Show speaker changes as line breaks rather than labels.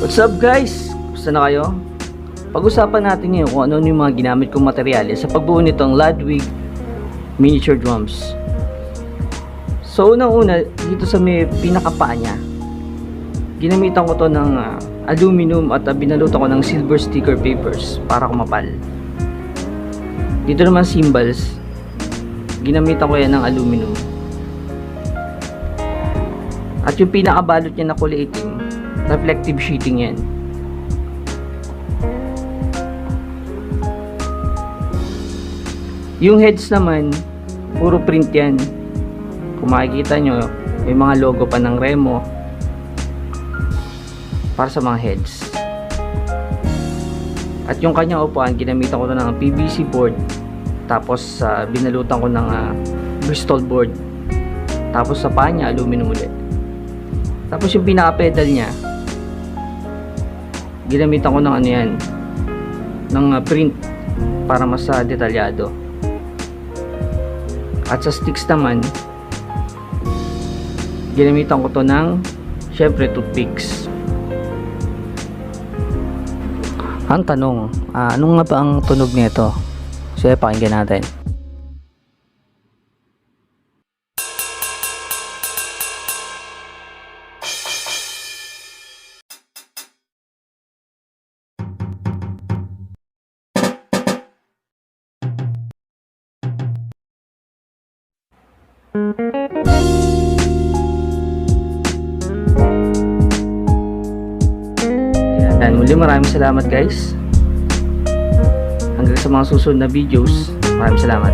What's up guys? Gusto na kayo? Pag-usapan natin ngayon kung ano yung mga ginamit kong materyales sa pagbuo nitong Ludwig miniature drums. So unang-una, dito sa may pinakapaa niya, ginamitan ko to ng aluminum at binalutan ko ng silver sticker papers para kumapal. Dito naman cymbals, ginamitan ko yan ng aluminum. At yung pinakabalot niya na kulay itim, reflective sheeting yan. Yung heads naman, puro print yan. Kung makikita nyo, may mga logo pa ng Remo para sa mga heads. At yung kanyang upuan, ginamitan ko to ng PVC board, tapos binalutan ko ng Bristol board, tapos sa paa niya, aluminum ulit. Tapos yung pinaka-pedal niya, ginamitan ko ng ano yan, ng print para mas detalyado. At sa sticks naman, ginamitan ko to ng syempre toothpicks. Ang tanong, ano nga ba ang tunog nito? Sige, pakinggan natin. Ayan, muli maraming salamat guys. Hanggang sa mga susunod na videos, maraming salamat.